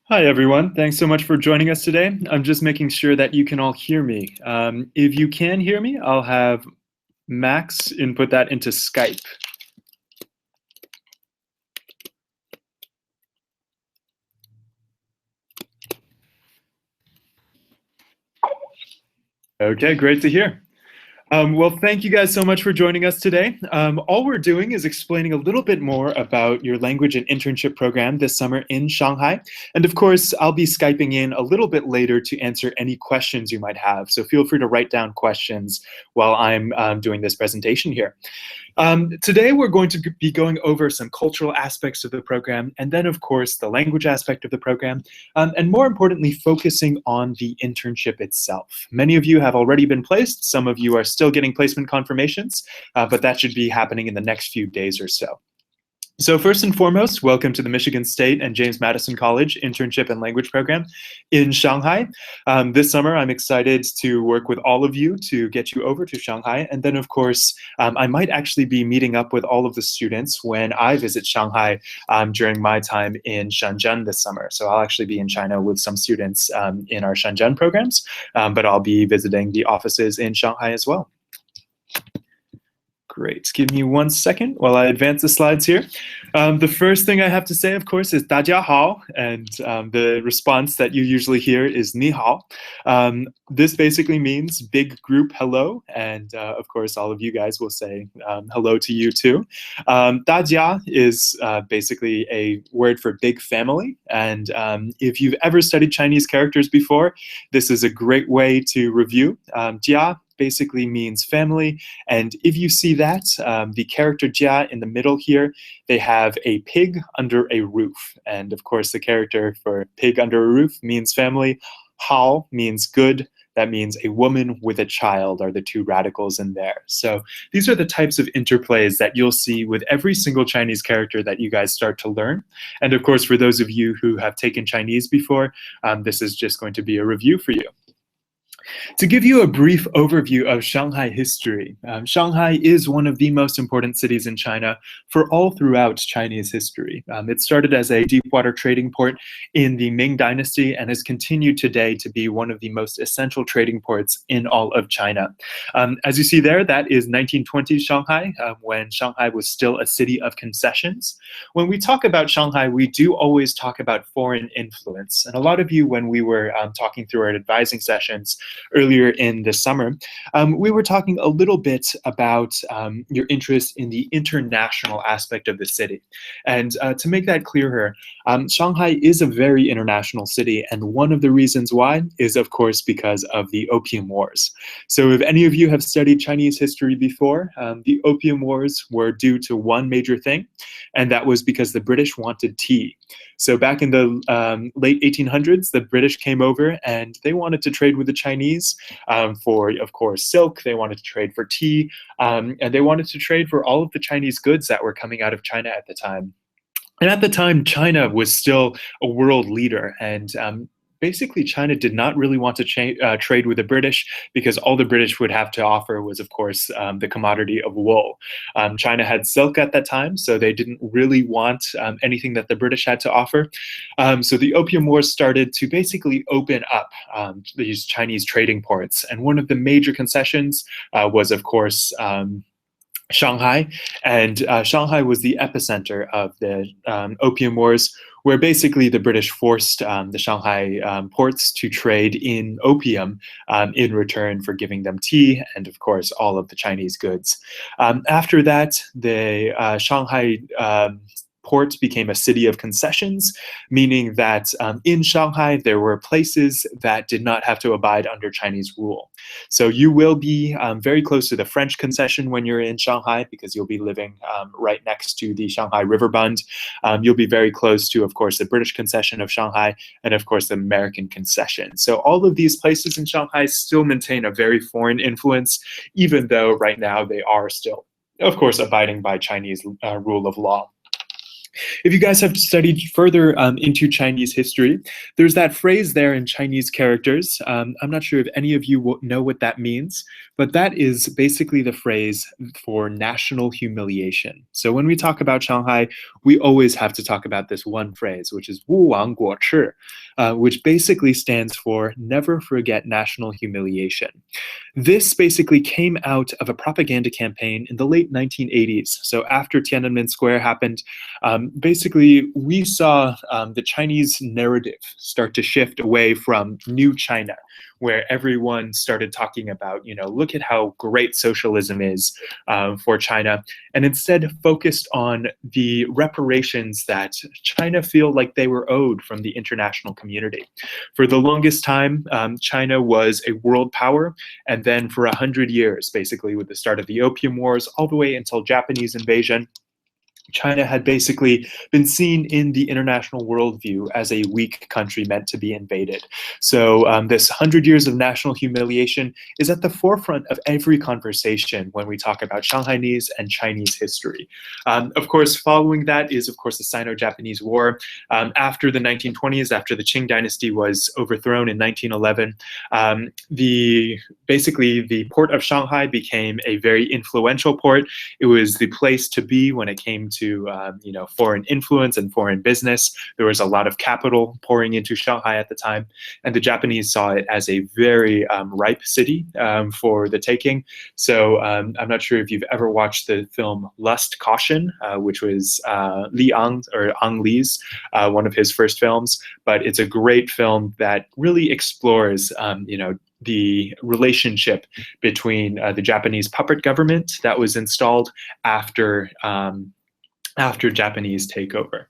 Hi, everyone. Thanks so much for joining us today. I'm just making sure that you can all hear me. If you can hear me, I'll have Max input that into Skype. Okay, great to hear. Well, thank you guys so much for joining us today. All we're doing is explaining a little bit more about your language and internship program this summer in Shanghai. And of course, I'll be Skyping in a little bit later to answer any questions you might have. So feel free to write down questions while I'm doing this presentation here. Today, we're going to be going over some cultural aspects of the program, and then, of course, the language aspect of the program, and more importantly, focusing on the internship itself. Many of you have already been placed. Some of you are still getting placement confirmations, but that should be happening in the next few days or so. So first and foremost, welcome to the Michigan State and James Madison College Internship and Language Program in Shanghai. This summer, I'm excited to work with all of you to get you over to Shanghai. And then, of course, I might actually be meeting up with all of the students when I visit Shanghai during my time in Shenzhen this summer. So I'll actually be in China with some students in our Shenzhen programs, but I'll be visiting the offices in Shanghai as well. Great. Give me 1 second while I advance the slides here. The first thing I have to say, of course, is 大家好, and the response that you usually hear is 你好. This basically means big group hello, and of course, all of you guys will say hello to you too. 大家 is basically a word for big family, and if you've ever studied Chinese characters before, this is a great way to review. 家 basically means family, and if you see that, the character jia in the middle here, they have a pig under a roof, and of course the character for pig under a roof means family. Hao means good. That means a woman with a child are the two radicals in there. So these are the types of interplays that you'll see with every single Chinese character that you guys start to learn. And of course, for those of you who have taken Chinese before, this is just going to be a review for you. To give you a brief overview of Shanghai history, Shanghai is one of the most important cities in China for all throughout Chinese history. It started as a deep-water trading port in the Ming Dynasty and has continued today to be one of the most essential trading ports in all of China. As you see there, that is 1920s Shanghai, when Shanghai was still a city of concessions. When we talk about Shanghai, we do always talk about foreign influence. And a lot of you, when we were talking through our advising sessions, earlier in the summer, we were talking a little bit about your interest in the international aspect of the city. And to make that clearer, Shanghai is a very international city, and one of the reasons why is, of course, because of the Opium Wars. So if any of you have studied Chinese history before, the Opium Wars were due to one major thing, and that was because the British wanted tea. So back in the late 1800s, the British came over and they wanted to trade with the Chinese for, of course, silk. They wanted to trade for tea, and they wanted to trade for all of the Chinese goods that were coming out of China at the time. And at the time, China was still a world leader, and basically China did not really want to trade with the British because all the British would have to offer was, of course, the commodity of wool. China had silk at that time, so they didn't really want anything that the British had to offer. So the Opium Wars started to basically open up these Chinese trading ports. And one of the major concessions was, of course, Shanghai, and Shanghai was the epicenter of the Opium Wars, where basically the British forced the Shanghai ports to trade in opium in return for giving them tea and, of course, all of the Chinese goods. After that, the Shanghai port became a city of concessions, meaning that in Shanghai, there were places that did not have to abide under Chinese rule. So you will be very close to the French concession when you're in Shanghai, because you'll be living right next to the Shanghai River Bund. You'll be very close to, of course, the British concession of Shanghai, and of course, the American concession. So all of these places in Shanghai still maintain a very foreign influence, even though right now they are still, of course, abiding by Chinese rule of law. If you guys have studied further into Chinese history, there's that phrase there in Chinese characters. I'm not sure if any of you will know what that means, but that is basically the phrase for national humiliation. So when we talk about Shanghai, we always have to talk about this one phrase, which is 勿忘国耻, which basically stands for never forget national humiliation. This basically came out of a propaganda campaign in the late 1980s. So after Tiananmen Square happened, basically we saw the Chinese narrative start to shift away from New China, where everyone started talking about, look at how great socialism is for China, and instead focused on the reparations that China feel like they were owed from the international community. For the longest time, China was a world power, and then for 100 years, basically with the start of the Opium Wars, all the way until Japanese invasion, China had basically been seen in the international worldview as a weak country meant to be invaded. So this 100 years of national humiliation is at the forefront of every conversation when we talk about Shanghainese and Chinese history. Of course, following that is, of course, the Sino-Japanese War. After the 1920s, after the Qing dynasty was overthrown in 1911, basically the port of Shanghai became a very influential port. It was the place to be when it came to foreign influence and foreign business. There was a lot of capital pouring into Shanghai at the time, and the Japanese saw it as a very ripe city for the taking. So I'm not sure if you've ever watched the film Lust, Caution, which was Ang Lee's one of his first films, but it's a great film that really explores the relationship between the Japanese puppet government that was installed after Japanese takeover.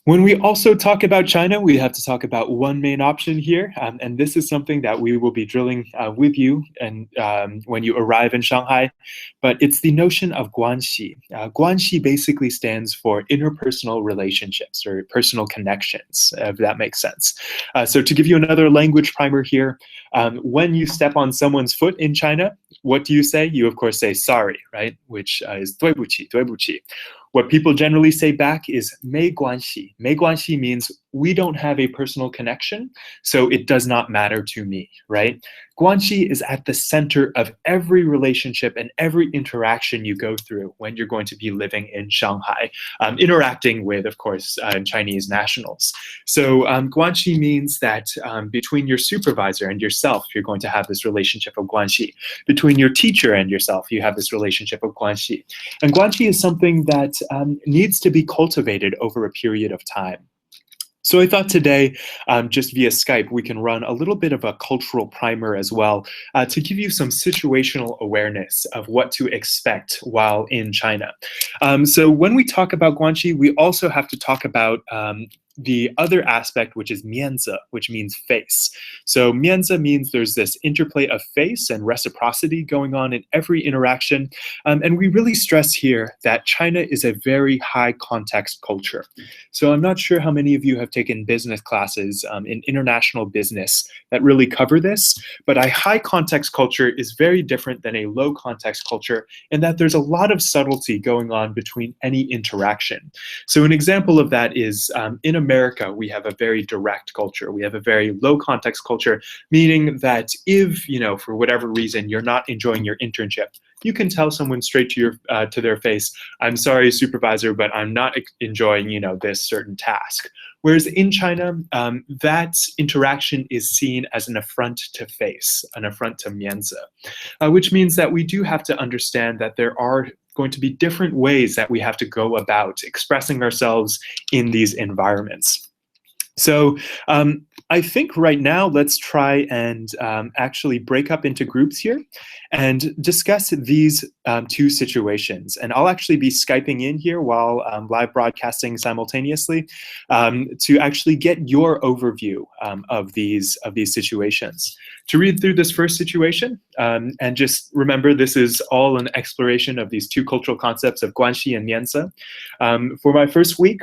When we also talk about China, we have to talk about one main option here, and this is something that we will be drilling with you and when you arrive in Shanghai, but it's the notion of guanxi. Guanxi basically stands for interpersonal relationships or personal connections, if that makes sense. So to give you another language primer here, when you step on someone's foot in China, what do you say? You, of course, say sorry, right? Which is 对不起, 对不起. What people generally say back is 没关系. 没关系 means we don't have a personal connection, so it does not matter to me, right? Guanxi is at the center of every relationship and every interaction you go through when you're going to be living in Shanghai, interacting with, of course, Chinese nationals. So guanxi means that between your supervisor and yourself, you're going to have this relationship of guanxi. Between your teacher and yourself, you have this relationship of guanxi. And guanxi is something that needs to be cultivated over a period of time. So I thought today, just via Skype, we can run a little bit of a cultural primer as well to give you some situational awareness of what to expect while in China. So when we talk about guanxi, we also have to talk about the other aspect, which is 面子, which means face. So 面子 means there's this interplay of face and reciprocity going on in every interaction. And we really stress here that China is a very high context culture. So I'm not sure how many of you have taken business classes in international business that really cover this, but a high context culture is very different than a low context culture in that there's a lot of subtlety going on between any interaction. So an example of that is in America, we have a very direct culture. We have a very low context culture, meaning that if, for whatever reason, you're not enjoying your internship, you can tell someone straight to their face, I'm sorry, supervisor, but I'm not enjoying, this certain task. Whereas in China, that interaction is seen as an affront to face, an affront to 面子, which means that we do have to understand that there are going to be different ways that we have to go about expressing ourselves in these environments. So I think right now, let's try and actually break up into groups here and discuss these two situations. And I'll actually be Skyping in here while live broadcasting simultaneously to actually get your overview of these situations. To read through this first situation, and just remember, this is all an exploration of these two cultural concepts of guanxi and 面子. For my first week,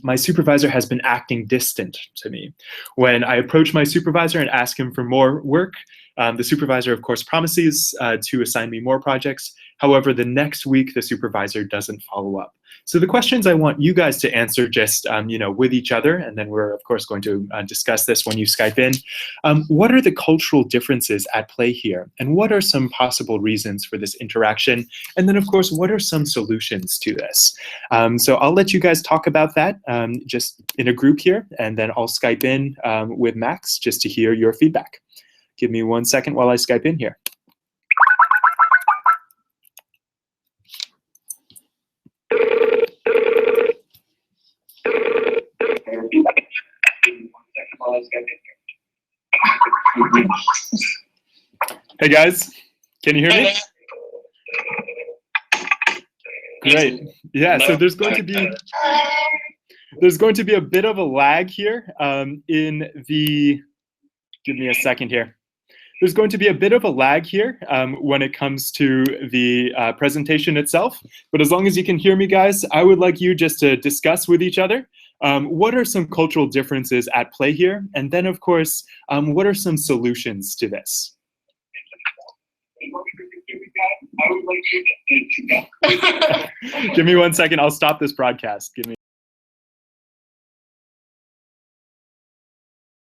my supervisor has been acting distant to me. When I approach my supervisor and ask him for more work, the supervisor, of course, promises to assign me more projects. However, the next week, the supervisor doesn't follow up. So the questions I want you guys to answer just, with each other, and then we're, of course, going to discuss this when you Skype in. What are the cultural differences at play here? And what are some possible reasons for this interaction? And then, of course, what are some solutions to this? So I'll let you guys talk about that just in a group here, and then I'll Skype in with Max just to hear your feedback. Give me 1 second while I Skype in here. Hey guys, can you hear me? Great. Yeah, so there's going to be a bit of a lag here in the, give me a second here. There's going to be a bit of a lag here when it comes to the presentation itself, but as long as you can hear me, guys, I would like you just to discuss with each other what are some cultural differences at play here, and then, of course, what are some solutions to this? Give me 1 second, I'll stop this broadcast. Give me